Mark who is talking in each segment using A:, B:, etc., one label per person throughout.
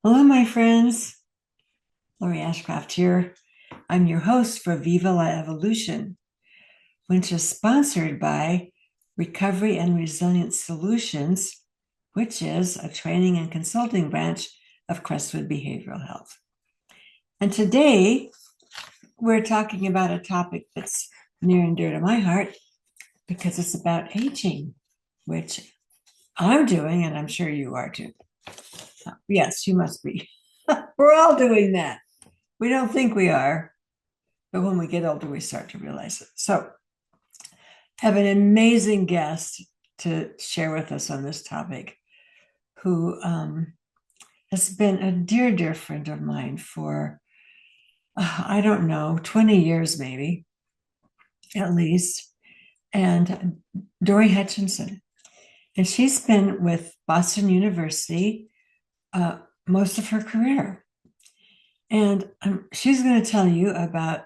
A: Hello, my friends. Lori Ashcraft here. I'm your host for Viva La Evolution, which is sponsored by Recovery and Resilience Solutions, which is a training and consulting branch of Crestwood Behavioral Health. And today we're talking about a topic that's near and dear to my heart because it's about aging, which I'm doing, and I'm sure you are too. Yes, you must be. We're all doing that. We don't think we are, but when we get older, we start to realize it. So, I have an amazing guest to share with us on this topic who has been a dear, dear friend of mine for, I don't know, 20 years maybe, at least. And Dori Hutchinson. And she's been with Boston University most of her career. And she's going to tell you about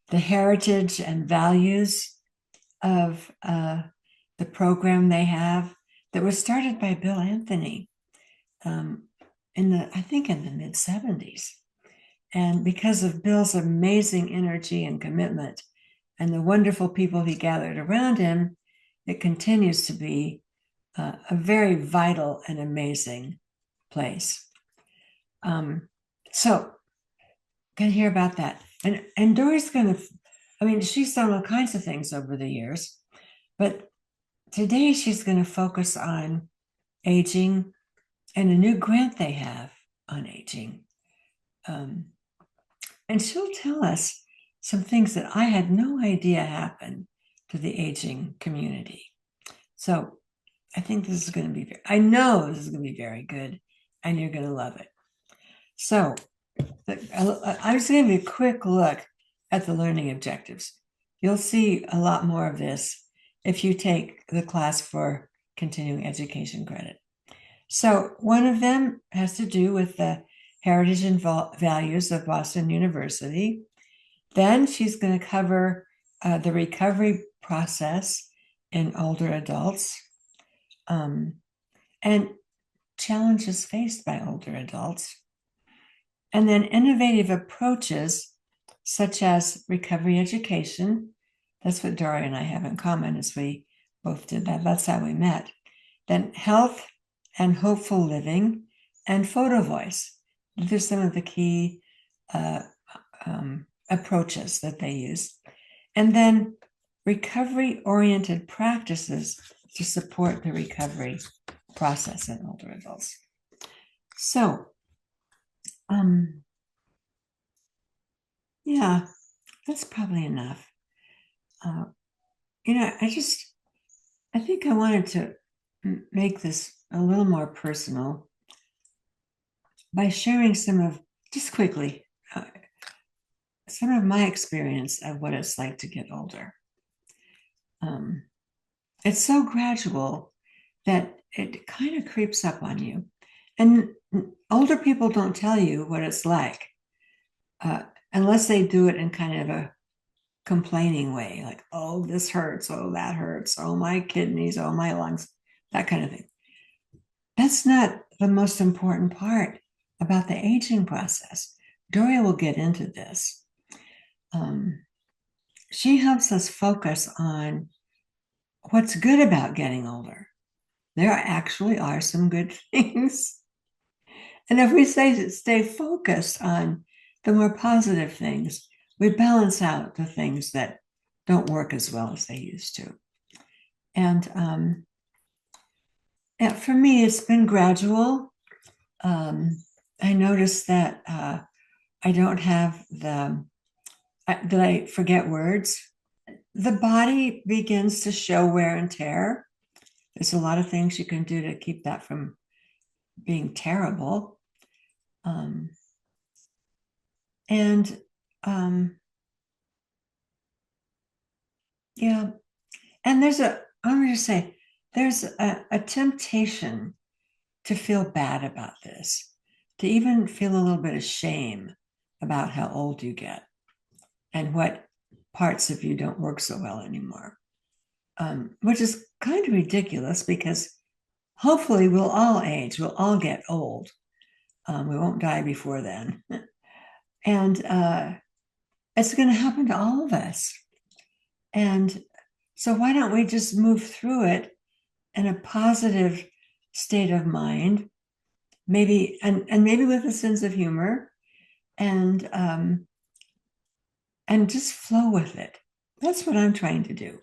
A: the heritage and values of the program they have that was started by Bill Anthony I think in the mid 70s. And because of Bill's amazing energy and commitment and the wonderful people he gathered around him, it continues to be a very vital and amazing place. So, gonna hear about that. And Dori's she's done all kinds of things over the years, but today she's going to focus on aging and a new grant they have on aging. And she'll tell us some things that I had no idea happen to the aging community. So I think this is going to be, I know this is going to be very good, and you're going to love it. So I'm just going to give you a quick look at the learning objectives. You'll see a lot more of this if you take the class for continuing education credit. So one of them has to do with the heritage and values of Boston University. Then she's going to cover the recovery process in older adults and challenges faced by older adults. And then innovative approaches such as recovery education. That's what Dori and I have in common, as we both did that. That's how we met. Then health and hopeful living and photo voice. These are some of the key approaches that they use. And then recovery-oriented practices to support the recovery process in older adults. So, yeah, that's probably enough. I think I wanted to make this a little more personal by sharing just quickly, some of my experience of what it's like to get older. It's so gradual that it kind of creeps up on you. And older people don't tell you what it's like unless they do it in kind of a complaining way, like, oh, this hurts, oh, that hurts, oh, my kidneys, oh, my lungs, that kind of thing. That's not the most important part about the aging process. Dori will get into this. She helps us focus on what's good about getting older. There actually are some good things. And if we stay focused on the more positive things, we balance out the things that don't work as well as they used to. And for me, it's been gradual. I noticed that I don't have that I forget words. The body begins to show wear and tear. There's a lot of things you can do to keep that from being terrible. Yeah, and I'm going to say, there's a temptation to feel bad about this, to even feel a little bit of shame about how old you get and what parts of you don't work so well anymore, which is kind of ridiculous because hopefully we'll all age, we'll all get old. We won't die before then. And it's going to happen to all of us. And so, why don't we just move through it in a positive state of mind, maybe, and maybe with a sense of humor, and just flow with it. That's what I'm trying to do.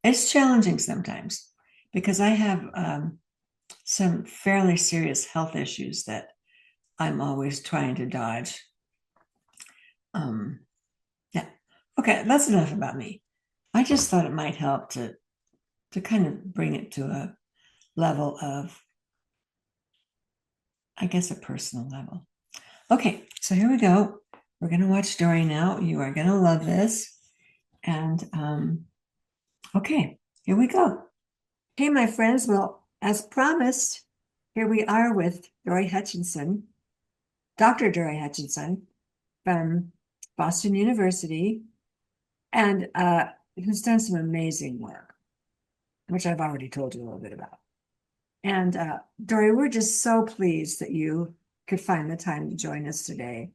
A: It's challenging sometimes because I have some fairly serious health issues that I'm always trying to dodge. Yeah. Okay, that's enough about me. I just thought it might help to kind of bring it to a level of, I guess, a personal level. Okay, so here we go. We're going to watch Dori now. You are going to love this. And okay, here we go. Hey, my friends. Well, as promised, here we are with Dori Hutchinson, Dr. Dori Hutchinson from Boston University, and who's done some amazing work, which I've already told you a little bit about. And Dori, we're just so pleased that you could find the time to join us today.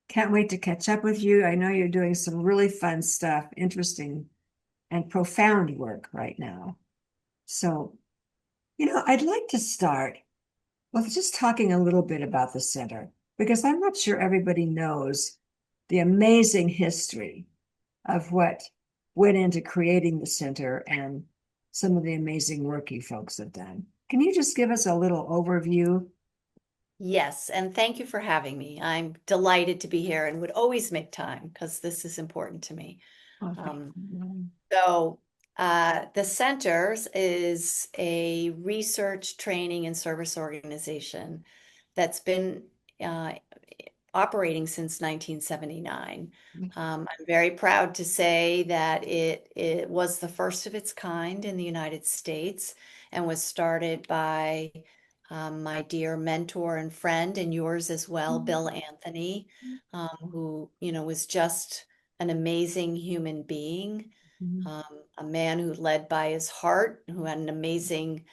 A: Can't wait to catch up with you. I know you're doing some really fun stuff, interesting and profound work right now. So, I'd like to start with just talking a little bit about the center, because I'm not sure everybody knows the amazing history of what went into creating the center and some of the amazing work you folks have done. Can you just give us a little overview?
B: Yes, and thank you for having me. I'm delighted to be here and would always make time because this is important to me.
A: Okay.
B: So, the Centers is a research, training, and service organization that's been uh, operating since 1979. I'm very proud to say that it was the first of its kind in the United States and was started by my dear mentor and friend, and yours as well, Bill Anthony, who, was just an amazing human being, a man who led by his heart, who had an amazing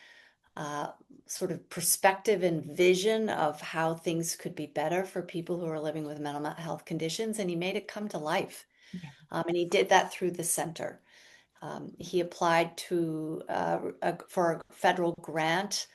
B: uh, sort of perspective and vision of how things could be better for people who are living with mental health conditions, and he made it come to life. And he did that through the center. He applied for a federal grant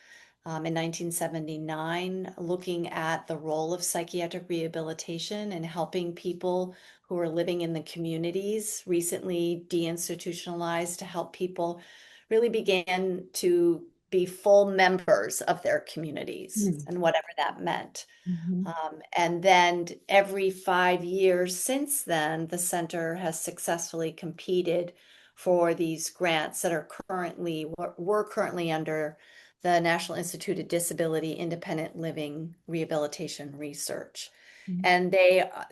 B: in 1979, looking at the role of psychiatric rehabilitation and helping people who are living in the communities, recently deinstitutionalized, to help people really begin to be full members of their communities and whatever that meant.
A: Mhm.
B: And then every 5 years since then, the center has successfully competed for these grants that are we're currently under the National Institute of Disability Independent Living Rehabilitation Research.
A: Mhm.
B: And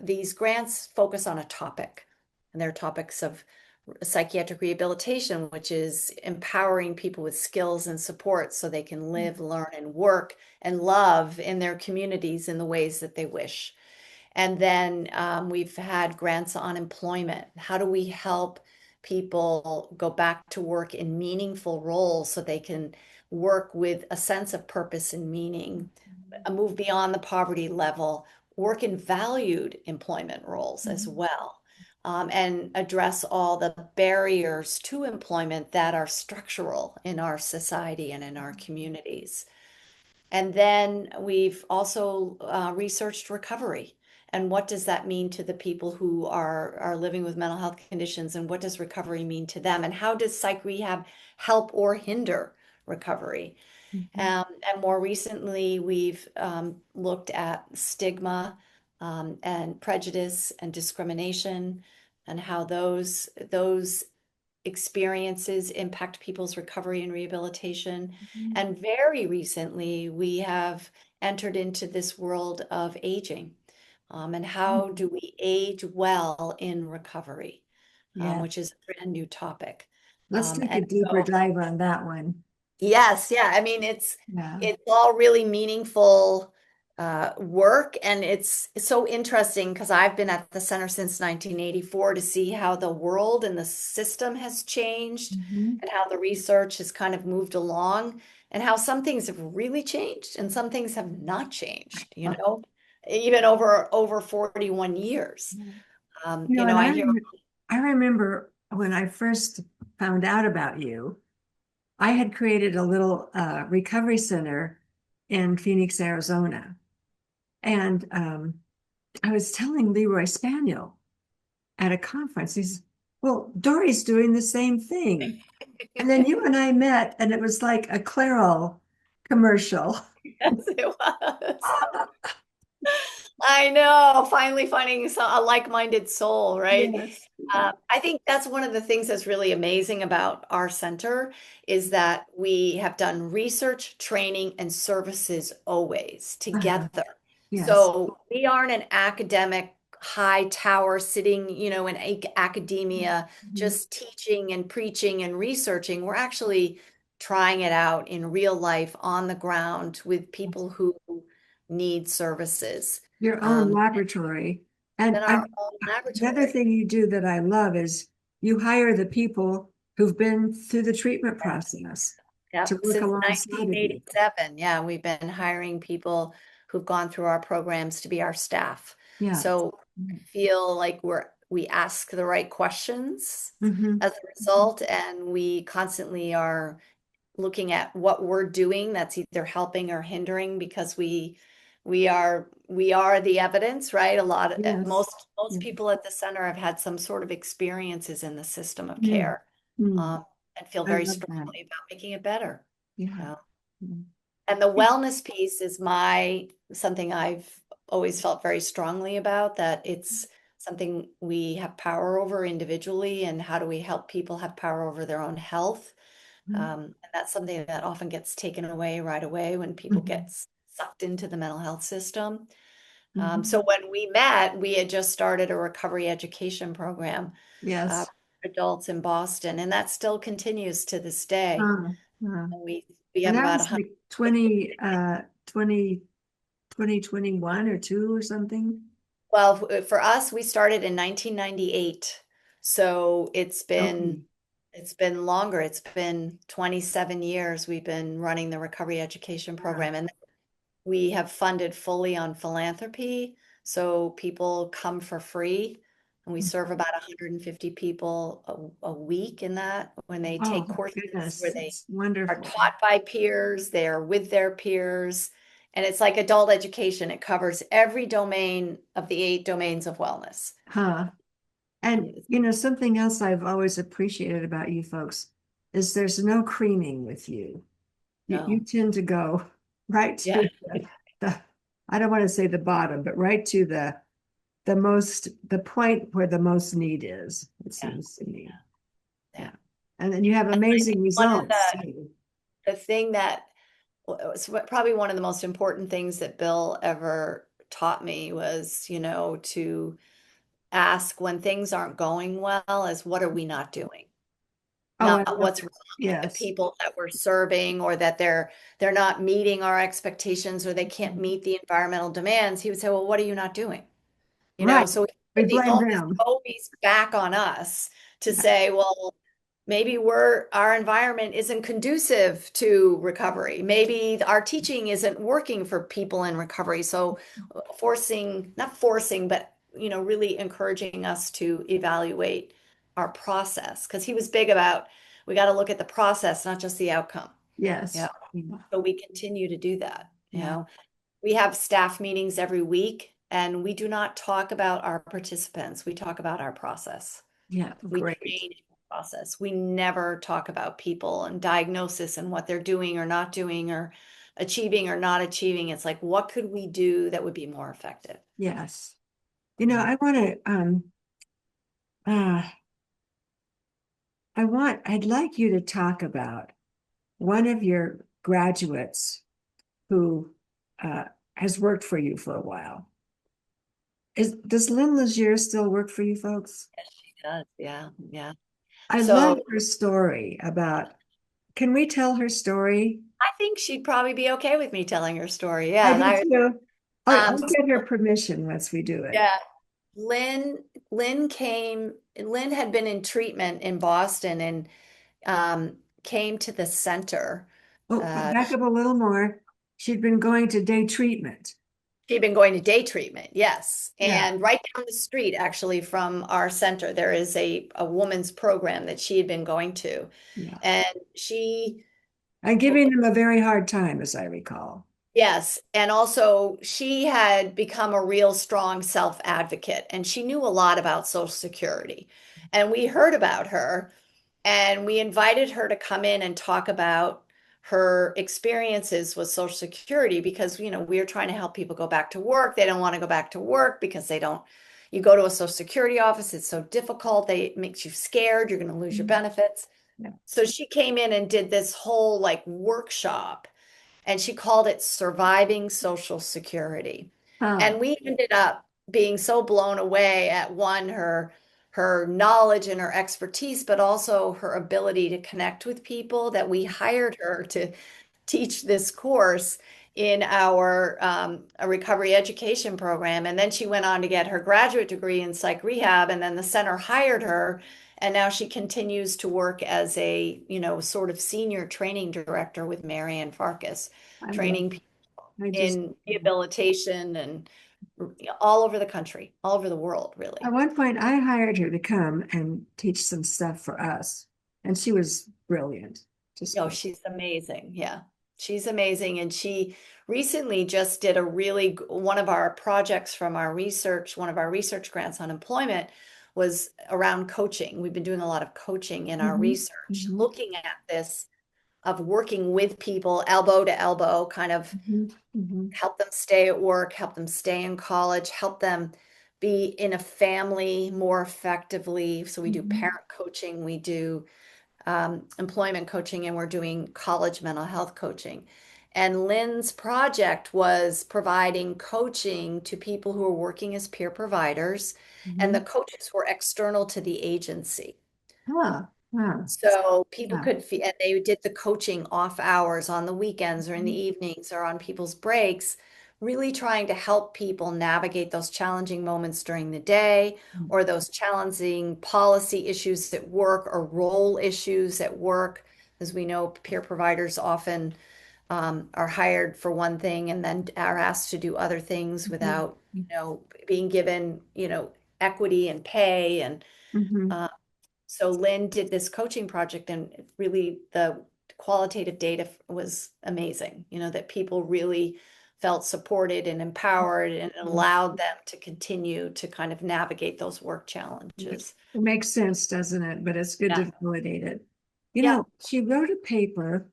B: these grants focus on a topic, and they're topics of psychiatric rehabilitation, which is empowering people with skills and support so they can live, learn, and work and love in their communities in the ways that they wish. And then we've had grants on employment. How do we help people go back to work in meaningful roles so they can work with a sense of purpose and meaning, move beyond the poverty level, work in valued employment roles as well, and address all the barriers to employment that are structural in our society and in our communities. And then we've also researched recovery. And what does that mean to the people who are living with mental health conditions? And what does recovery mean to them? And how does psych rehab help or hinder recovery?
A: Mhm.
B: And more recently, we've looked at stigma and prejudice and discrimination and how those experiences impact people's recovery and rehabilitation.
A: Mhm.
B: And very recently, we have entered into this world of aging, and how
A: Mhm.
B: do we age well in recovery,
A: Yeah,
B: which is a brand new topic.
A: let's take a
B: And
A: deeper
B: so
A: dive on that one.
B: Yes, yeah. I mean, it's
A: Yeah.
B: it's all really meaningful work, and it's so interesting because I've been at the center since 1984 to see how the world and the system has changed,
A: Mhm.
B: and how the research has kind of moved along, and how some things have really changed and some things have not changed, you know? even over 41 years.
A: You know,
B: You know,
A: and
B: I hear,
A: I remember when I first found out about you, I had created a little recovery center in Phoenix, Arizona. And I was telling Leroy Spaniel at a conference, he's, well, Dory's doing the same thing. And then you and I met, and it was like a Clairol commercial.
B: yes, it was. I know, finally finding a like-minded soul, right?
A: Yes. Yeah.
B: I think that's one of the things that's really amazing about our center is that we have done research, training, and services always
A: Uh-huh.
B: together.
A: Yes.
B: So we aren't an academic high tower sitting, in academia,
A: Mhm.
B: just teaching and preaching and researching. We're actually trying it out in real life on the ground with people who need services.
A: Your own
B: Um,
A: laboratory.
B: in
A: And
B: our own
A: the other
B: laboratory.
A: thing you do that I love is you hire the people who've been through the treatment process to
B: Yep,
A: work
B: since
A: alongside of you.
B: 1987. Yeah, we've been hiring people who've gone through our programs to be our staff.
A: Yeah.
B: So I feel like we ask the right questions
A: Mm-hmm.
B: as a result, and we constantly are looking at what we're doing that's either helping or hindering because we are the evidence, right? A lot of
A: Yes.
B: most
A: Yeah.
B: people at the center have had some sort of experiences in the system of
A: Mm.
B: care,
A: Mm.
B: and feel
A: I
B: very
A: love that.
B: strongly about making it better.
A: Yeah.
B: Yeah.
A: Mm.
B: And the wellness piece is something I've always felt very strongly about, that it's something we have power over individually, and how do we help people have power over their own health? And that's something that often gets taken away right away when people
A: Mhm.
B: get sucked into the mental health system.
A: Mhm.
B: So when we met, we had just started a recovery education program
A: Yes.
B: for adults in Boston, and that still continues to this day.
A: Uh, uh,
B: And we
A: and
B: have
A: that
B: about
A: was like 2021 or two or something.
B: Well, for us, we started in 1998. So
A: Okay.
B: it's been longer. It's been 27 years we've been running the recovery education
A: Yeah.
B: program, and we have funded fully on philanthropy. So people come for free, and we serve about 150 people a week in that when they
A: Oh,
B: take courses where
A: goodness.
B: they
A: It's
B: are
A: wonderful.
B: taught by peers, they're with their peers, and it's like adult education. It covers every domain of the 8 domains of wellness.
A: Huh. And something else I've always appreciated about you folks is there's no creaming with you. You
B: No,
A: tend to go right
B: yeah,
A: to the I don't want to say the bottom, but right to the point where the most need is, it
B: yeah,
A: seems to me.
B: yeah.
A: Yeah. And then you have
B: I think
A: amazing
B: one of
A: results too.
B: the thing that was probably one of the most important things that Bill ever taught me was, to ask when things aren't going well, is what are we not doing?
A: Oh, I
B: Not
A: love
B: what's
A: it.
B: wrong with the
A: Yes.
B: people that we're serving, or that they're not meeting our expectations, or they can't meet the environmental demands. He would say, well, what are you not doing?
A: Right.
B: So
A: We
B: the
A: blame
B: onus is
A: them.
B: always back on us to
A: Yeah.
B: say, well, maybe our environment isn't conducive to recovery. Maybe our teaching isn't working for people in recovery. So not forcing, but really encouraging us to evaluate our process. Because he was big about, we got to look at the process, not just the outcome. Yeah.
A: Yes. Yeah.
B: So we continue to do that.
A: Yeah.
B: We have staff meetings every week, and we do not talk about our participants. We talk about our process.
A: Yeah.
B: We
A: Great.
B: train in the process. We never talk about people and diagnosis and what they're doing or not doing, or achieving or not achieving. It's like, what could we do that would be more effective?
A: Yes.
B: Mhm.
A: I want to uh I'd like you to talk about one of your graduates who uh has worked for you for a while. Does Lynn Legier still work for you folks?
B: Yes, she does. Yeah, yeah.
A: I love
B: So
A: her story about, can we tell her story?
B: I think she'd probably be okay with me telling her story.
A: I
B: Yeah.
A: do too. I'll
B: So
A: get her permission once we do it.
B: yeah, Lynn had been in treatment in Boston, and came to the center.
A: Oh,
B: Uh,
A: back up a little more. She'd been going to day treatment.
B: She'd been going to day treatment, yes.
A: Yeah.
B: And right down the street, actually, from our center, there is a woman's program that she had been going to.
A: Yeah.
B: And she,
A: And giving them a very hard time, as I recall.
B: yes, and also she had become a real strong self-advocate and she knew a lot about Social Security. And we heard about her and we invited her to come in and talk about her experiences with Social Security because, we are trying to help people go back to work. They don't want to go back to work because they don't, you go to a Social Security office, it's so difficult. It makes you scared. You're going to lose your
A: Mhm.
B: benefits.
A: Yeah.
B: So she came in and did this whole like workshop and she called it Surviving Social Security.
A: Huh.
B: And we ended up being so blown away at one, her knowledge and her expertise, but also her ability to connect with people that we hired her to teach this course in our a recovery education program. And then she went on to get her graduate degree in psych rehab, and then the center hired her. And now she continues to work as a, sort of senior training director with Marianne Farkas,
A: I love,
B: training people
A: I just,
B: in rehabilitation and all over the country, all over the world,
A: at
B: really.
A: one point, I hired her to come and teach some stuff for us, and she was brilliant. Just
B: Oh,
A: brilliant.
B: she's amazing. Yeah. She's amazing. And she recently just did one of our projects from our research, one of our research grants on employment was around coaching. We've been doing a lot of coaching in our
A: Mhm,
B: research,
A: mhm,
B: looking at this of working with people elbow to elbow, kind of
A: mhm, mhm,
B: help them stay at work, help them stay in college, help them be in a family more effectively. So we do
A: mhm,
B: parent coaching, we do employment coaching, and we're doing college mental health coaching. And Lynn's project was providing coaching to people who are working as peer providers, and the
A: mhm.
B: coaches were external to the agency.
A: Huh, huh,
B: So people
A: yeah.
B: could feel, and they did the coaching off hours on the weekends or in the
A: Mhm,
B: evenings or on people's breaks, really trying to help people navigate those challenging moments during the day or those challenging policy issues at work or role issues at work. As we know, peer providers often are hired for one thing and then are asked to do other things
A: mhm,
B: without, being given, equity and pay and
A: mhm,
B: uh, so Lynn did this coaching project and really the qualitative data was amazing, that people really felt supported and empowered and it
A: mhm.
B: allowed them to continue to kind of navigate those work challenges.
A: It makes sense, doesn't it? But it's good
B: Yeah.
A: to validate it.
B: Yeah.
A: She wrote a paper.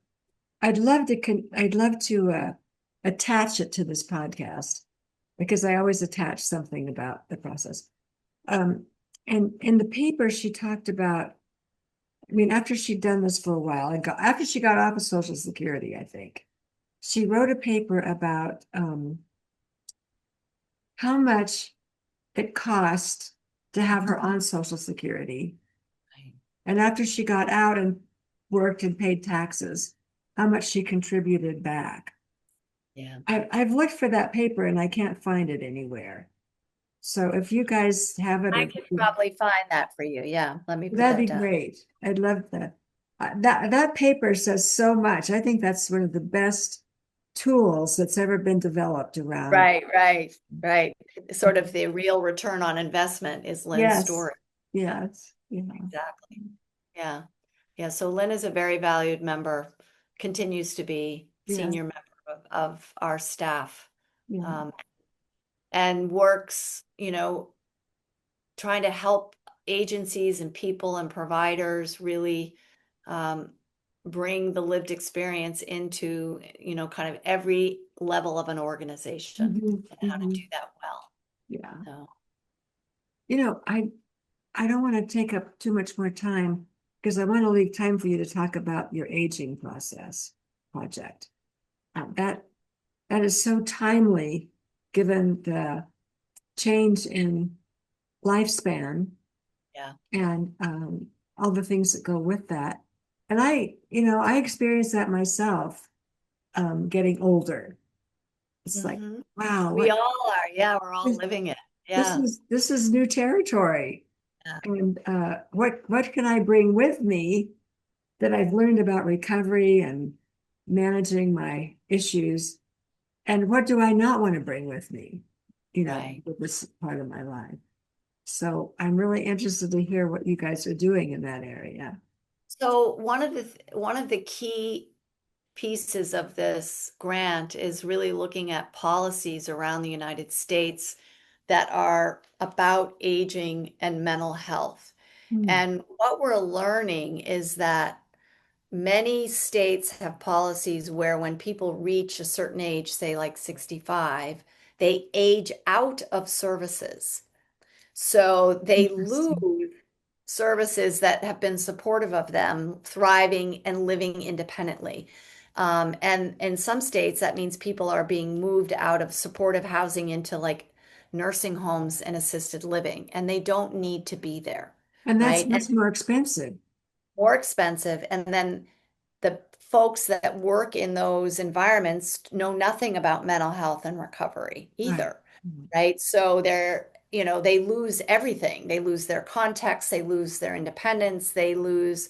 A: I'd love to attach it to this podcast because I always attach something about the process. Um, and in the paper, she talked about, I mean, after she'd done this for a while and after she got off of Social Security, I think, she wrote a paper about how much it cost to have her on Social Security. And after she got out and worked and paid taxes, how much she contributed back.
B: Yeah.
A: I've looked for that paper and I can't find it anywhere. So if you guys have it,
B: I
A: or
B: could probably find that for you. Yeah. Let me put
A: that'd be
B: that down.
A: great. I'd love that. That paper says so much. I think that's one of the best tools that's ever been developed around.
B: Right, right, right. Sort of the real return on investment is Lynn's
A: Yes,
B: story. Yeah,
A: yes, yeah,
B: exactly. Yeah. Yeah. So Lynn is a very valued member, continues to be
A: yeah,
B: senior member of our staff,
A: yeah.
B: um, and works, trying to help agencies and people and providers really um, bring the lived experience into, kind of every level of an organization
A: Mhm,
B: and how to do
A: mhm,
B: that well.
A: yeah.
B: So,
A: You know, I don't want to take up too much more time because I want to leave time for you to talk about your aging process project. That that is so timely given the change in lifespan
B: yeah.
A: and all the things that go with that. And I experienced that myself getting older. It's like,
B: Hmm.
A: wow,
B: We all are. Yeah, we're all
A: this,
B: living it. Yeah.
A: this is new territory.
B: Yeah.
A: And what can I bring with me that I've learned about recovery and managing my issues And what do I not want to bring with me,
B: Right.
A: with this part of my life? So I'm really interested to hear what you guys are doing in that area.
B: So one of the key pieces of this grant is really looking at policies around the United States that are about aging and mental health.
A: Hmm.
B: And what we're learning is that many states have policies where when people reach a certain age, say like 65, they age out of services. So they
A: Interesting.
B: lose services that have been supportive of them thriving and living independently. And in some states, that means people are being moved out of supportive housing into like nursing homes and assisted living, and they don't need to be there,
A: And that's
B: right? And
A: much more expensive.
B: more expensive. And then the folks that work in those environments know nothing about mental health and recovery
A: Right.
B: either,
A: Mhm.
B: right? So they lose everything. They lose their context, they lose their independence, they lose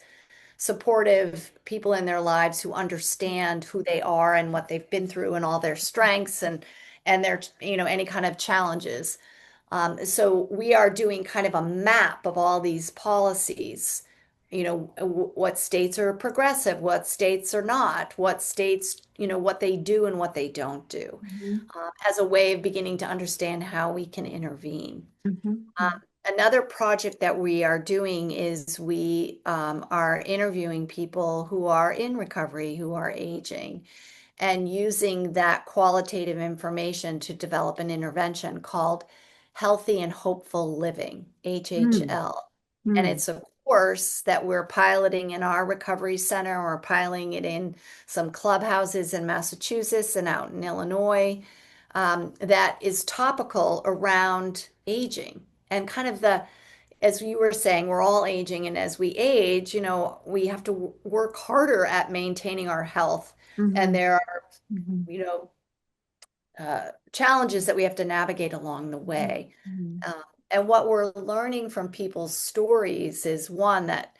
B: supportive people in their lives who understand who they are and what they've been through and all their strengths and their, any kind of challenges. So we are doing kind of a map of all these policies, what states are progressive, what states are not, what states, what they do and what they don't do,
A: Mhm.
B: as a way of beginning to understand how we can intervene.
A: Mhm.
B: Um, Another project that we are doing is we are interviewing people who are in recovery, who are aging, and using that qualitative information to develop an intervention called Healthy and Hopeful Living,
A: Mhm.
B: HHL. And
A: Mhm.
B: it's a course that we're piloting in our recovery center. We're piloting it in some clubhouses in Massachusetts and out in Illinois, that is topical around aging and kind of as you were saying, we're all aging, and as we age, we have to work harder at maintaining our health. And
A: Mhm.
B: there are,
A: Mhm.
B: you know, challenges that we have to navigate along the way.
A: Mhm.
B: And what we're learning from people's stories is one that,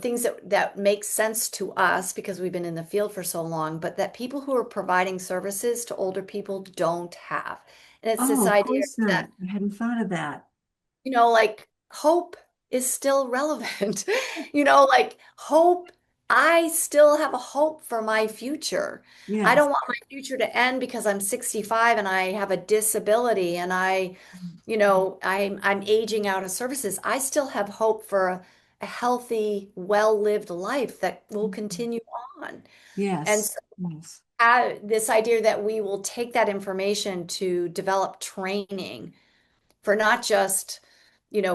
B: things that make sense to us because we've been in the field for so long, but that people who are providing services to older people don't have. And it's
A: Oh,
B: this
A: of
B: idea
A: course not.
B: that
A: I hadn't thought of that.
B: like hope is still relevant. Like hope, I still have a hope for my future. I
A: Yes.
B: don't want my future to end because I'm 65 and I have a disability and I'm aging out of services. I still have hope for a healthy, well-lived life that will
A: Mhm.
B: continue on. And
A: Yes.
B: so
A: Yes.
B: this idea that we will take that information to develop training for not just,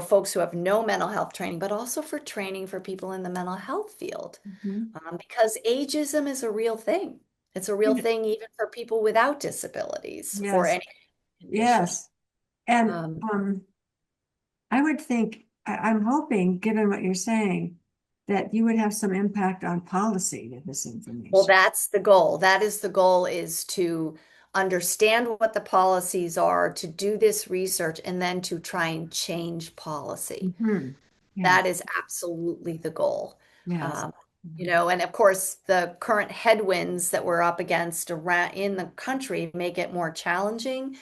B: folks who have no mental health training, but also for training for people in the mental health field.
A: Mhm.
B: Because ageism is a real thing. It's a real
A: It-
B: thing even for people without disabilities or
A: Yes.
B: any condition.
A: Yes. And
B: Um,
A: I would think, I'm hoping, given what you're saying, that you would have some impact on policy with this
B: well,
A: information.
B: that's the goal. That is the goal, is to understand what the policies are, to do this research, and then to try and change policy.
A: Hmm. Yeah.
B: That is absolutely the goal.
A: Yes.
B: Um, and of course, the current headwinds that we're up against around in the country make it more challenging.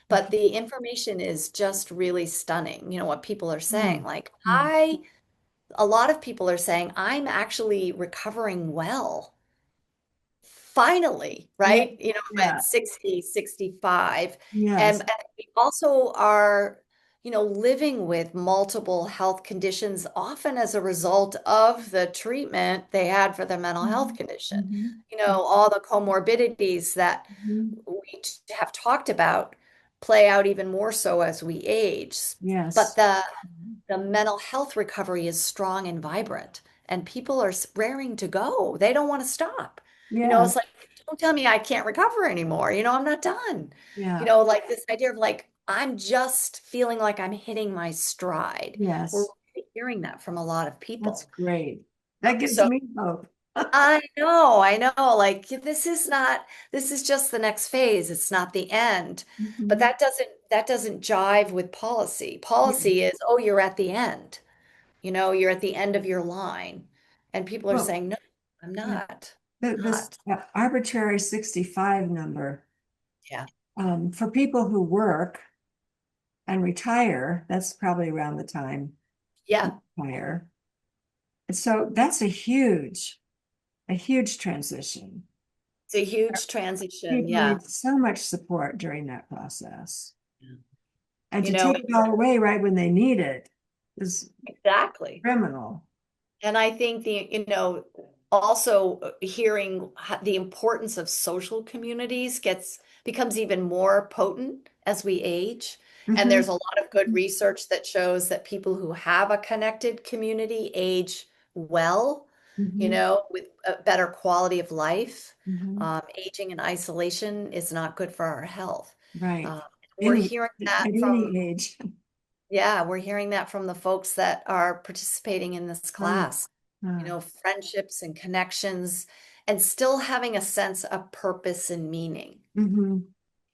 B: But the information is just really stunning. What people are saying.
A: Hmm.
B: Like,
A: Hmm.
B: a lot of people are saying, I'm actually recovering well finally,
A: Yeah.
B: right?
A: Yeah.
B: At 60, 65. And,
A: Yes.
B: and we also are, living with multiple health conditions, often as a result of the treatment they had for their mental health
A: Mhm.
B: condition.
A: Mhm.
B: All the comorbidities that
A: Mhm.
B: we have talked about play out even more so as we age. But
A: Yes.
B: the mental health recovery is strong and vibrant, and people are raring to go. They don't want to stop. It's
A: Yes.
B: like, don't tell me I can't recover anymore. I'm not done.
A: Yeah.
B: Like this idea of like, I'm just feeling like I'm hitting my stride. We're
A: Yes.
B: really hearing that from a lot of
A: That's
B: people.
A: great. That gives
B: So
A: me hope.
B: I know, like this is just the next phase. It's not the end. But
A: Mhm.
B: that doesn't jive with policy.
A: Yeah.
B: Policy is, oh, you're at the end. You're at the end of your line. And people are
A: Well,
B: saying, no, I'm
A: yeah.
B: not.
A: This
B: Not.
A: arbitrary 65 number.
B: Yeah.
A: For people who work and retire, that's probably around the time you
B: Yeah.
A: retire. So that's a huge transition.
B: It's a huge transition.
A: People
B: Yeah.
A: need so much support during that process.
B: Yeah.
A: And
B: You
A: to
B: know,
A: take it all away right when they need it is
B: exactly.
A: criminal.
B: And I think also hearing the importance of social communities becomes even more potent as we age. And
A: Hmm.
B: there's a lot of good research that shows that people who have a connected community age well,
A: Hmm.
B: with a better quality of life.
A: Hmm.
B: Aging in isolation is not good for our health.
A: Right.
B: Uh, we're
A: Any
B: hearing
A: at
B: that
A: any age.
B: yeah, we're hearing that from the folks that are participating in this
A: Oh,
B: class.
A: uh,
B: Friendships and connections, and still having a sense of purpose and meaning.
A: mhm.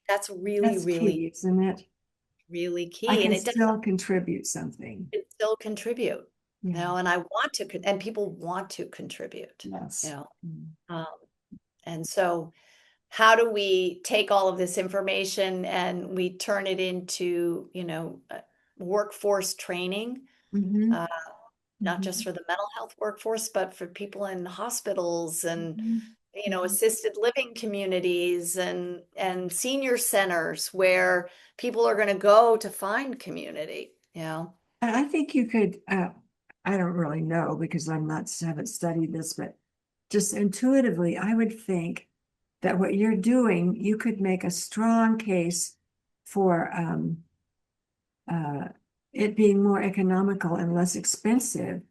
B: That's really,
A: That's
B: really,
A: key, isn't it?
B: really
A: I
B: key. And
A: can
B: it does
A: still contribute something.
B: still contribute,
A: Yeah.
B: and I want to, and people want to contribute, you
A: Yes.
B: know.
A: Mm.
B: Um, and so how do we take all of this information and we turn it into, workforce training?
A: Mhm.
B: Uh, Not just
A: Mhm.
B: for the mental health workforce, but for people in hospitals and,
A: Mhm. Mhm.
B: assisted living communities and senior centers where people are going to go to find community.
A: And I think you could, I don't really know because I'm not, haven't studied this, but just intuitively, I would think that what you're doing, you could make a strong case for uh, it being more economical and less expensive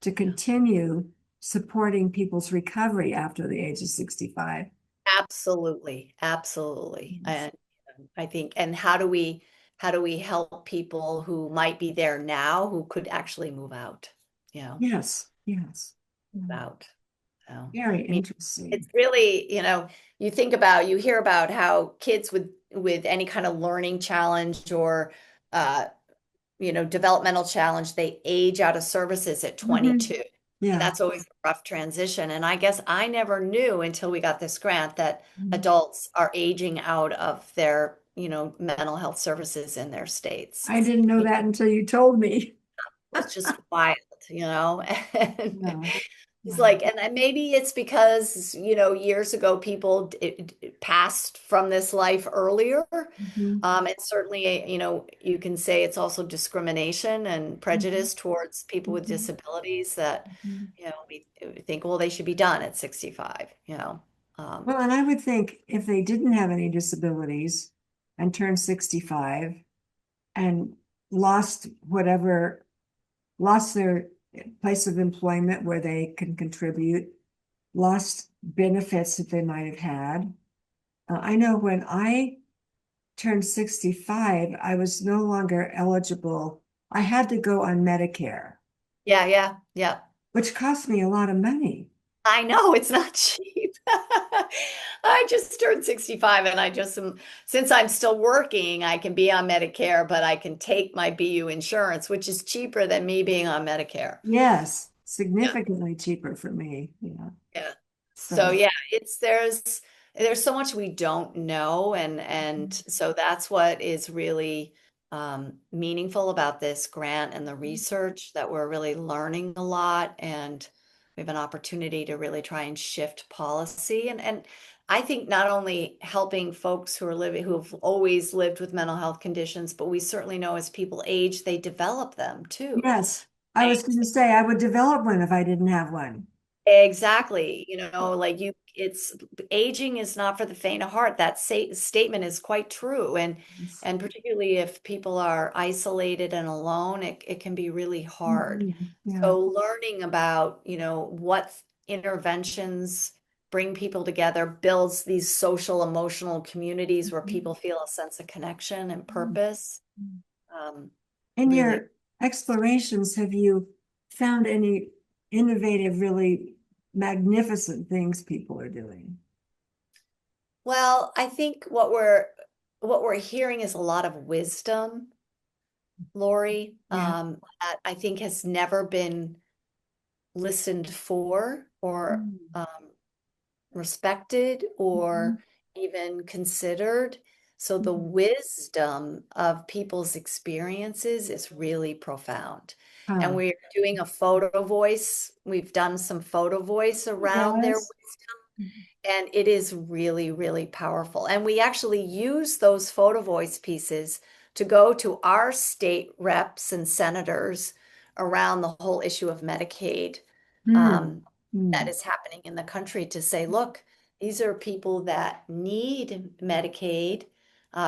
A: to
B: Yeah.
A: continue supporting people's recovery after the age of 65.
B: Absolutely. Absolutely.
A: Yes,
B: And I think, and how do we help people who might be there now who could actually move out,
A: yes, yes.
B: move
A: Mm.
B: out. So, I
A: Very
B: mean,
A: interesting.
B: it's really, you hear about how kids with any kind of learning challenge or uh, developmental challenge, they age out of services at
A: Mhm.
B: 22. And
A: Yeah.
B: that's always a rough transition. And I guess I never knew until we got this grant that
A: Mm.
B: adults are aging out of their, mental health services in their states.
A: I didn't know that until you told me.
B: It's just wild, you know? And
A: Yeah.
B: it's
A: Wow.
B: like, and maybe it's because, years ago people passed from this life earlier.
A: Mhm.
B: And certainly, you can say it's also discrimination and
A: Mhm.
B: prejudice towards people with
A: Mhm.
B: disabilities that,
A: Mhm.
B: we think, well, they should be done at 65. Um,
A: Well, and I would think if they didn't have any disabilities and turned 65 and lost whatever, lost their place of employment where they can contribute, lost benefits that they might have had. I know when I turned 65, I was no longer eligible. I had to go on Medicare,
B: yeah, yeah, yeah.
A: which cost me a lot of money.
B: I know it's not cheap. I just turned 65 and since I'm still working, I can be on Medicare, but I can take my BU insurance, which is cheaper than me being on Medicare.
A: Yes,
B: Yeah.
A: significantly cheaper for me. Yeah.
B: Yeah. So
A: So,
B: yeah, there's so much we don't know, and so that's what is really meaningful about this grant and the research, that we're really learning a lot, and we have an opportunity to really try and shift policy, and I think not only helping folks who have always lived with mental health conditions, but we certainly know as people age, they develop them too.
A: yes, I was going to say I would develop one if I didn't have one.
B: Exactly. Like it's aging is not for the faint of heart. That statement is quite true.
A: Yes.
B: And particularly if people are isolated and alone, it can be really hard.
A: Mhm. Yeah.
B: So learning about, what interventions bring people together, builds these social emotional communities where
A: Mhm.
B: people feel a sense of connection and
A: Mhm.
B: purpose. Um,
A: In
B: Really.
A: your explorations, have you found any innovative, really magnificent things people are doing?
B: Well, I think what we're hearing is a lot of wisdom, Lori,
A: Yeah.
B: that I think has never been listened for or
A: Mm.
B: respected or even considered. So the
A: Mhm.
B: wisdom of people's experiences is really profound. And
A: Huh.
B: we're doing a photo voice. We've done some photo voice around their
A: Yes.
B: wisdom, and it is really, really powerful. And we actually use those photo voice pieces to go to our state reps and senators around the whole issue of Medicaid.
A: Hmm.
B: Um, that
A: Hmm.
B: is happening in the country to say, look, these are people that need Medicaid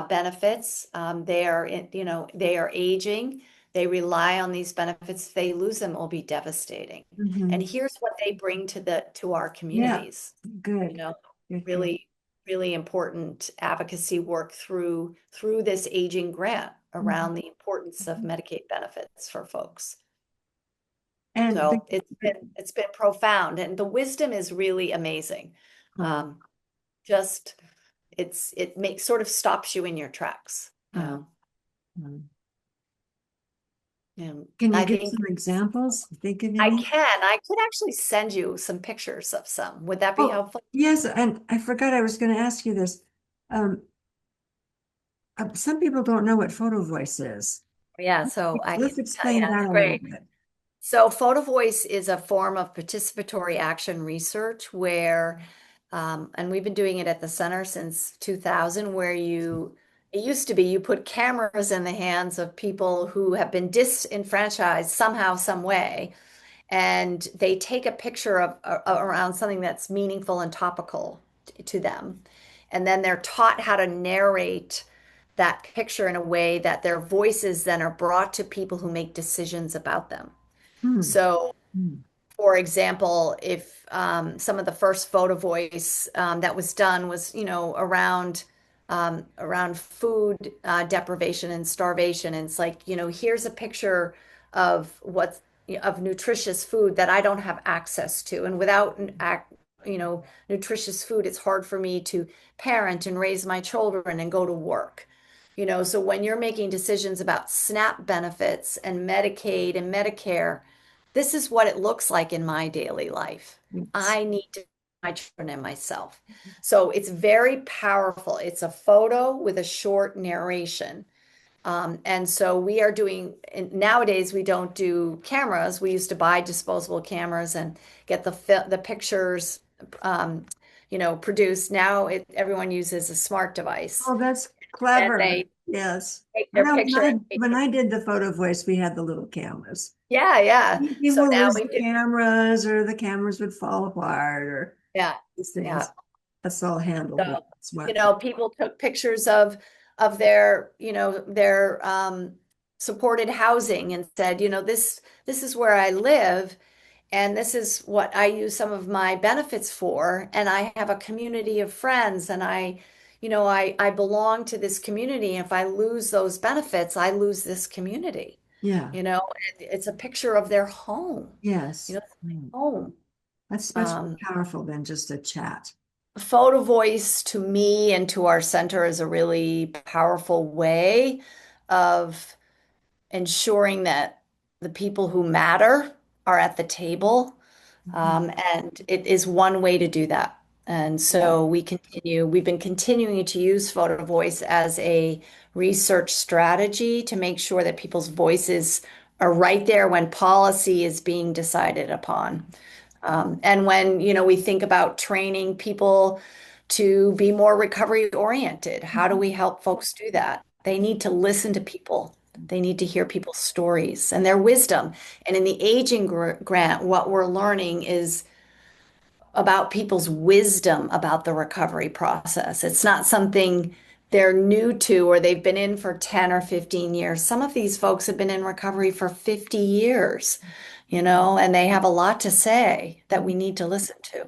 B: benefits. They are, they are aging. They rely on these benefits. If they lose them, it will be devastating. And
A: Mhm.
B: here's what they bring to our
A: Yeah.
B: communities. You
A: Good.
B: know,
A: Good. Good.
B: really, really important advocacy work through this aging grant
A: Mhm.
B: around the importance of Medicaid benefits for folks.
A: And
B: So it's been profound, and the wisdom is really amazing.
A: huh,
B: Um, just it makes sort of stops you in your tracks.
A: huh, huh.
B: And
A: Can you
B: I
A: give
B: think
A: some examples? Think of
B: I
A: any?
B: can. I could actually send you some pictures of some. Would that be
A: Oh,
B: helpful?
A: yes. And I forgot I was going to ask you this. Um, some people don't know what photo voice is.
B: Yeah, so I
A: Let's
B: can tell
A: explain
B: you.
A: that a little
B: Great.
A: bit.
B: So, photo voice is a form of participatory action research where, and we've been doing it at the center since 2000, where it used to be you put cameras in the hands of people who have been disenfranchised somehow, some way, and they take a picture of around something that's meaningful and topical to them. And then they're taught how to narrate that picture in a way that their voices then are brought to people who make decisions about them.
A: Hmm.
B: So,
A: Hmm.
B: for example, if some of the first photo voice that was done was, around food deprivation and starvation, and it's like, here's a picture of what's of nutritious food that I don't have access to, and without nutritious food, it's hard for me to parent and raise my children and go to work. So when you're making decisions about SNAP benefits and Medicaid and Medicare, this is what it looks like in my daily life.
A: Yes.
B: I need to my children and myself. So it's very powerful. It's a photo with a short narration. And so we are doing, and nowadays we don't do cameras. We used to buy disposable cameras and get the pictures, produced. Now everyone uses a smart device.
A: Oh, that's
B: Then
A: clever.
B: they
A: Yes.
B: take
A: I
B: their
A: know
B: picture and make
A: when
B: it.
A: I did the photo voice, we had the little cameras.
B: Yeah, yeah. So
A: People would
B: now
A: lose
B: we
A: the
B: do.
A: cameras or the cameras would fall apart or
B: Yeah,
A: these
B: yeah.
A: things. That's all handled with
B: So,
A: smartphone.
B: people took pictures of their supported housing and said, this is where I live, and this is what I use some of my benefits for, and I have a community of friends, and I belong to this community. If I lose those benefits, I lose this community.
A: Yeah.
B: And it's a picture of their home.
A: Yes.
B: It's my
A: Mm.
B: home.
A: That's much more
B: Um,
A: powerful than just a chat.
B: Photo voice to me and to our center is a really powerful way of ensuring that the people who matter are at the table.
A: Mhm.
B: And it is one way to do that. And
A: Yeah.
B: so we've been continuing to use photo voice as a research strategy to make sure that people's voices are right there when policy is being decided upon. And when, we think about training people to be more recovery oriented, how do
A: Mhm.
B: we help folks do that? They need to listen to people. They need to hear people's stories and their wisdom. And in the aging grant, what we're learning is about people's wisdom about the recovery process. It's not something they're new to or they've been in for 10 or 15 years. Some of these folks have been in recovery for 50 years, and they have a lot to say that we need to listen to.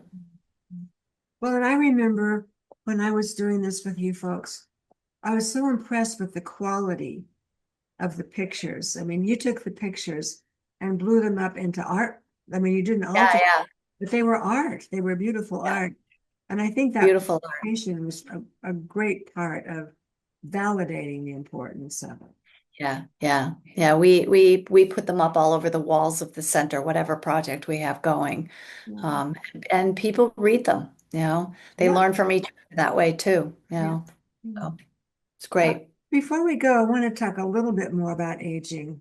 A: Well, and I remember when I was doing this with you folks, I was so impressed with the quality of the pictures. I mean, you took the pictures and blew them up into art. I mean, you didn't
B: Yeah,
A: alter,
B: yeah,
A: but they were art. They were beautiful
B: yeah.
A: art. And I think that
B: Beautiful.
A: presentation was a great part of validating the importance of it.
B: Yeah, yeah, yeah. We put them up all over the walls of the center, whatever project we have going.
A: Yeah.
B: Um, and people read them, they
A: Yeah.
B: learn from each other that way too,
A: Yeah. Yeah.
B: so it's great.
A: Before we go, I want to talk a little bit more about aging.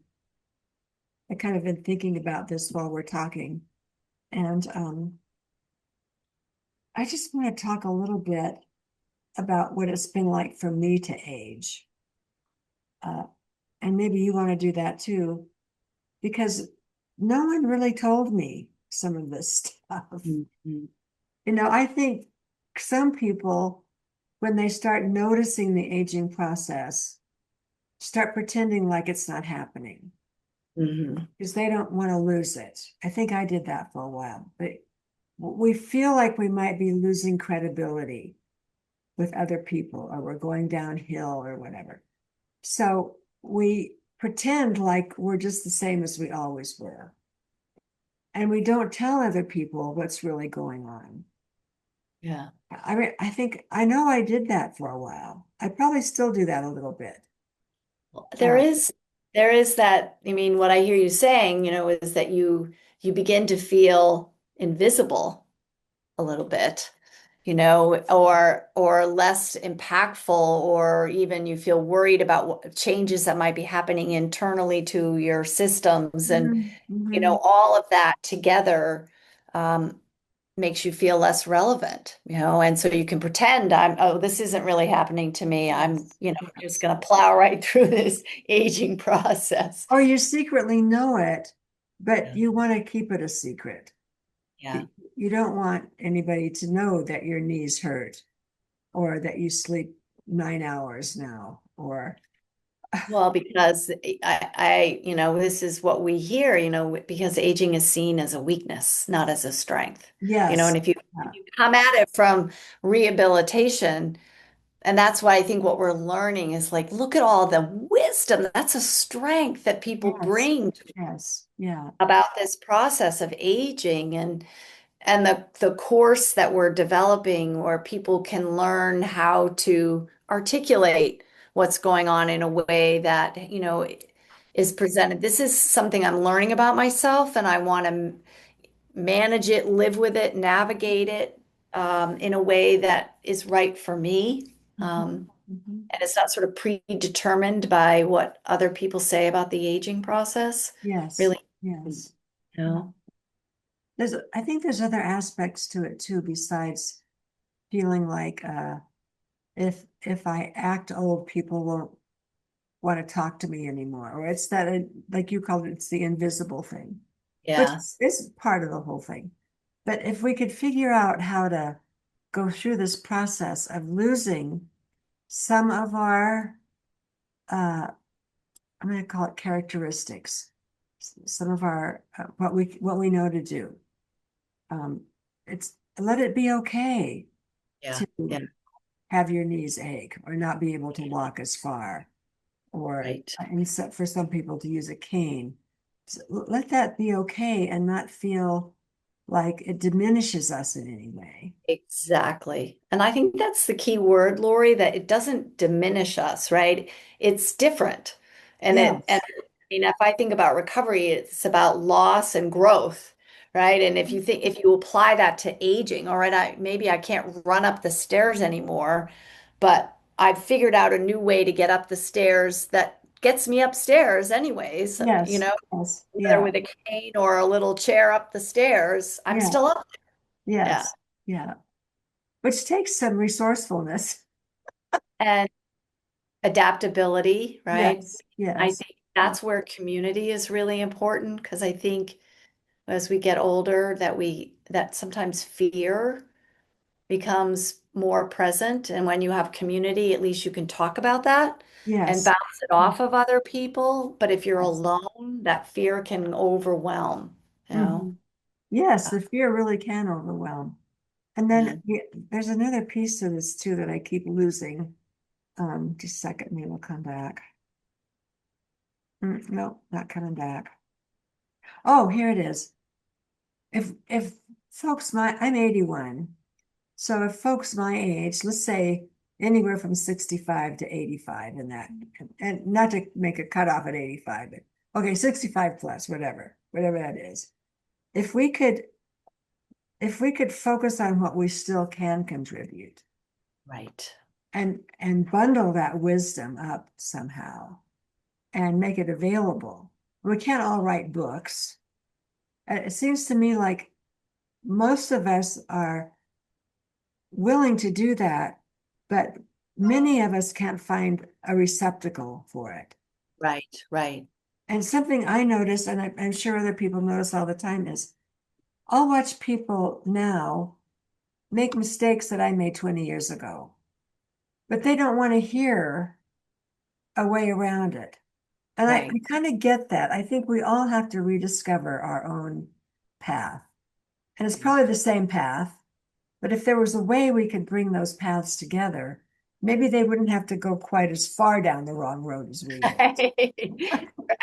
A: I kind of been thinking about this while we're talking, and I just want to talk a little bit about what it's been like for me to age. Uh, and maybe you want to do that too, because no one really told me some of this stuff.
B: Mhm.
A: I think some people, when they start noticing the aging process, start pretending like it's not happening
B: Mhm.
A: because they don't want to lose it. I think I did that for a while, but we feel like we might be losing credibility with other people or we're going downhill or whatever. So we pretend like we're just the same as we always were. And we don't tell other people what's really going on.
B: Yeah.
A: I mean, I know I did that for a while. I probably still do that a little bit.
B: There
A: Uh,
B: is there is that, I mean, what I hear you saying, is that you begin to feel invisible a little bit, or less impactful, or even you feel worried about what changes that might be happening internally to your systems, and
A: mhm, mhm.
B: all of that together um, makes you feel less relevant, and so you can pretend oh, this isn't really happening to me. I'm,
A: Yes,
B: just
A: yes.
B: going to plow right through this aging process.
A: Or you secretly know it, but
B: Yeah.
A: you want to keep it a secret.
B: Yeah.
A: You don't want anybody to know that your knees hurt or that you sleep 9 hours now, or
B: Well, because this is what we hear, because aging is seen as a weakness, not as a strength. And
A: yes,
B: if you come at it from rehabilitation, and that's why I think what we're learning is like, look at all the wisdom. That's a strength that people
A: yes,
B: bring
A: yes, yeah,
B: about this process of aging, and the course that we're developing where people can learn how to articulate what's going on in a way that, is presented. This is something I'm learning about myself, and I want to manage it, live with it, navigate it in a way that is right for me.
A: mhm, mhm.
B: And it's not sort of predetermined by what other people say about the aging process.
A: Yes,
B: Really, you
A: yes. Yeah.
B: know?
A: I think there's other aspects to it too, besides feeling like if I act old, people won't want to talk to me anymore. Or it's that, like you called it, it's the invisible thing, which
B: Yeah.
A: is part of the whole thing. But if we could figure out how to go through this process of losing some of our, uh, I'm going to call it characteristics, some of our what we know to do. It's let it be okay
B: Yeah. Yeah.
A: to have your knees ache or not be able to walk as far, or
B: Right.
A: for some people to use a cane. So let that be okay and not feel like it diminishes us in any way.
B: Exactly. And I think that's the key word, Lori, that it doesn't diminish us, right? It's different. And
A: Yes,
B: I mean, if I think about recovery, it's about loss and growth, right? And if you apply that to aging, all right, maybe I can't run up the stairs anymore, but I've figured out a new way to get up the stairs that gets me upstairs anyways,
A: yes, yes,
B: whether
A: yeah,
B: with a cane or a little chair up the stairs, I'm
A: yeah,
B: still up there. Yeah.
A: yes, yeah. Which takes some resourcefulness.
B: And adaptability, right?
A: Yes,
B: I
A: yes,
B: think that's where community is really important, because I think as we get older that sometimes fear becomes more present. And when you have community, at least you can talk about that and
A: yes,
B: bounce it off of other people. But if you're
A: yes.
B: alone, that fear can overwhelm, you know?
A: Mhm. Yes,
B: Uh,
A: the fear really can overwhelm. And
B: Yeah.
A: then there's another piece to this too that I keep losing. Just a second, maybe we'll come back. No, not coming back. Oh, here it is. If folks I'm 81. So if folks my age, let's say anywhere from 65 to 85 in that, and not to make a cutoff at 85, but okay, 65 plus, whatever that is. If we could, if we could focus on what we still can contribute
B: Right.
A: and bundle that wisdom up somehow and make it available. We can't all write books. It seems to me like most of us are willing to do that, but many of us can't find a receptacle for it.
B: Right. Right.
A: And something I notice, and I'm sure other people notice all the time, is I'll watch people now make mistakes that I made 20 years ago, but they don't want to hear a way around it. And I
B: Right.
A: kind of get that. I think we all have to rediscover our own path. And it's probably the same path, but if there was a way we could bring those paths together, maybe they wouldn't have to go quite as far down the wrong road as we did.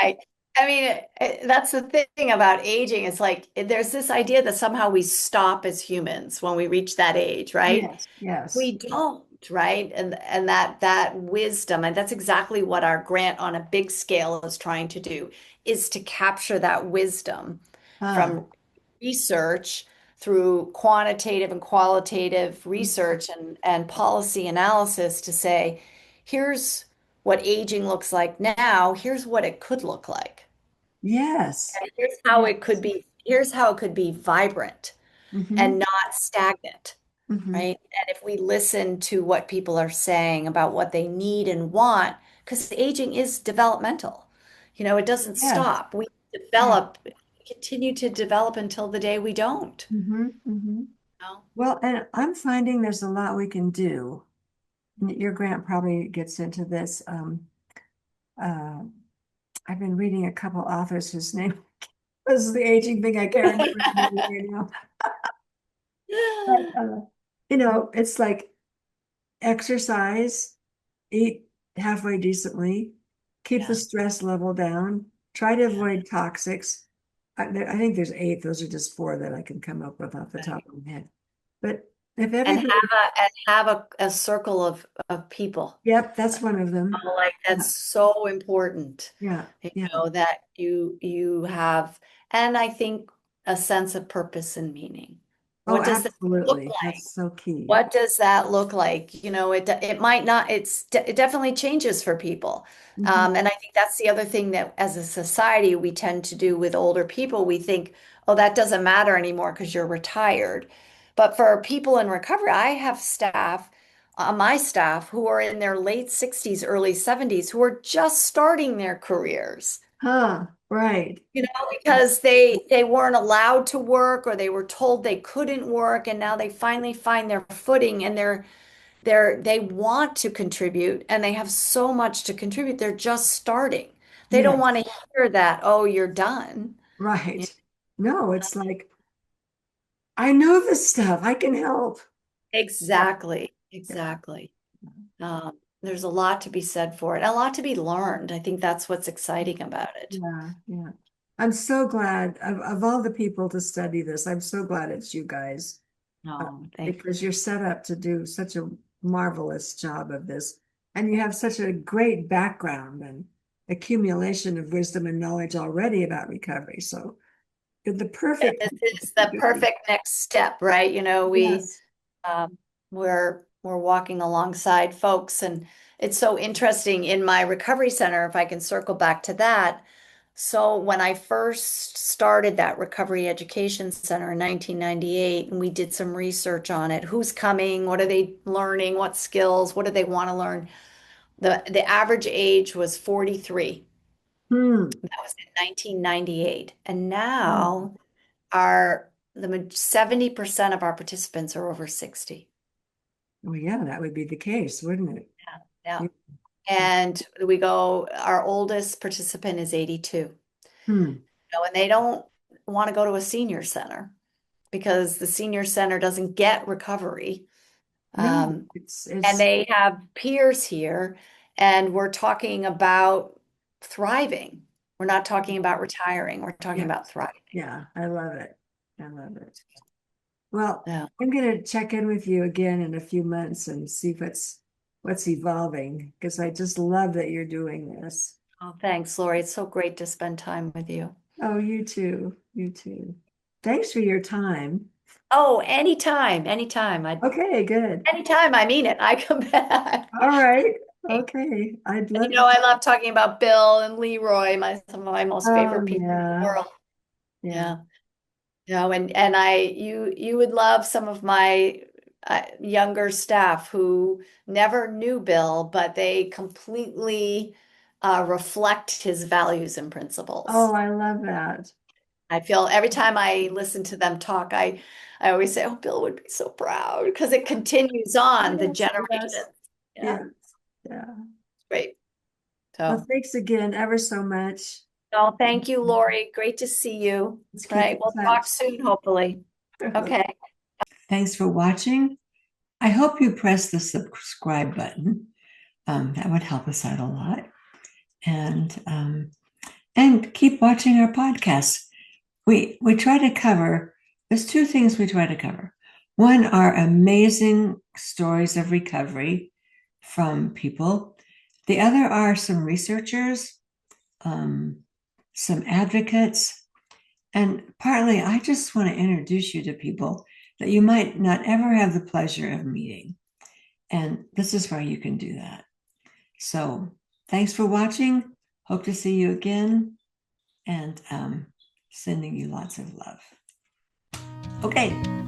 B: Right. I mean, that's the thing about aging. It's like there's this idea that somehow we stop as humans when we reach that age, right?
A: Yes, yes.
B: We don't, right? And that wisdom, and that's exactly what our grant on a big scale is trying to do, is to capture that wisdom
A: Huh.
B: from research through quantitative and qualitative research and policy analysis to say, here's what aging looks like now, here's what it could look like.
A: Yes.
B: And here's how it could
A: Yes.
B: be, here's how it could be vibrant and
A: Mm-hmm.
B: not stagnant.
A: Mm-hmm.
B: Right? And if we listen to what people are saying about what they need and want, because aging is developmental, it doesn't
A: Yes.
B: stop. We
A: Yes.
B: develop, continue to develop until the day we don't.
A: Mm-hmm. Mm-hmm.
B: You
A: Well, and I'm finding there's a lot we can do. Your grant probably gets into this. Uh, I've been reading a couple authors whose name this is the aging thing. I can't remember his name right now. But,
B: know?
A: it's like exercise, eat halfway decently, keep the
B: Yeah.
A: stress level down, try to avoid toxics. I think there's eight. Those are just four that I can come up with off the top of my head. But if
B: And
A: everybody,
B: have a circle of people.
A: yep, that's one of them.
B: Like
A: Yeah,
B: that's so important,
A: yeah, yeah.
B: that you have, and I think a sense of purpose and meaning.
A: Oh,
B: What does that look
A: absolutely.
B: like?
A: That's so key.
B: What does that look like? It might not, it definitely changes for people.
A: Mhm.
B: And I think that's the other thing that as a society we tend to do with older people. We think, oh, that doesn't matter anymore because you're retired. But for people in recovery, I have staff on my staff who are in their late 60s, early 70s, who are just starting their careers.
A: Huh, right.
B: Because they weren't allowed to work or they were told they couldn't work, and now they finally find their footing and they want to contribute and they have so much to contribute. They're just starting. They don't want
A: Yes,
B: to hear that, oh, you're done. Yeah,
A: right. No, it's like, I know this stuff. I can help. Yeah,
B: exactly.
A: yeah,
B: Exactly. There's a lot to be said for it, a lot to be learned. I think that's what's exciting about it.
A: yeah, yeah. I'm so glad of all the people to study this. I'm so glad it's you guys.
B: No, thank
A: Because you're set up to do such a marvelous job of this. And you have such a great background and accumulation of wisdom and knowledge already about recovery. So you're the
B: you.
A: perfect.
B: This is the perfect next step, right?
A: Yes.
B: Um, we're walking alongside folks, and it's so interesting in my recovery center, if I can circle back to that. So when I first started that recovery education center in 1998, and we did some research on it, who's coming, what are they learning, what skills, what do they want to learn? The average age was 43.
A: Hmm.
B: That was in 1998. And
A: Hmm.
B: now 70% of our participants are over 60.
A: Well, yeah, that would be the case, wouldn't it?
B: Yeah. Yeah.
A: Yeah.
B: And our oldest participant is 82.
A: Hmm.
B: And they don't want to go to a senior center because the senior center doesn't get recovery.
A: No,
B: Um,
A: it's
B: and
A: it's
B: they have peers here, and we're talking about thriving. We're not talking about retiring. We're talking
A: yeah,
B: about thriving.
A: yeah, I love it. I love it. Well,
B: Yeah.
A: I'm gonna check in with you again in a few months and see what's what's evolving, because I just love that you're doing this.
B: Oh, thanks, Lori. It's so great to spend time with you.
A: Oh, you too. You too. Thanks for your time.
B: Oh, anytime, anytime.
A: Okay, good.
B: Anytime I mean it, I come back.
A: All right. Okay. I'd
B: And
A: love to.
B: I love talking about Bill and Leroy, some of my most
A: Oh,
B: favorite people in the
A: yeah.
B: world.
A: Yeah.
B: Yeah. And you would love some of my younger staff who never knew Bill, but they completely reflect his values and
A: Oh,
B: principles.
A: I love that.
B: I feel every time I listen to them talk, I always say, "Oh, Bill would be so proud," because it continues on the
A: Yes, yes,
B: generations. Yeah,
A: yes. Yeah.
B: great.
A: Well,
B: So,
A: thanks again ever so much.
B: no, thank you, Lori. Great to see you.
A: Let's keep
B: Right,
A: in
B: we'll talk
A: touch.
B: soon, hopefully. Okay.
A: Thanks for watching. I hope you press the subscribe button. That would help us out a lot. And keep watching our podcasts. We try to cover, there's two things we try to cover. One are amazing stories of recovery from people. The other are some researchers, some advocates, and partly I just want to introduce you to people that you might not ever have the pleasure of meeting. And this is where you can do that. So thanks for watching. Hope to see you again, and sending you lots of love. Okay.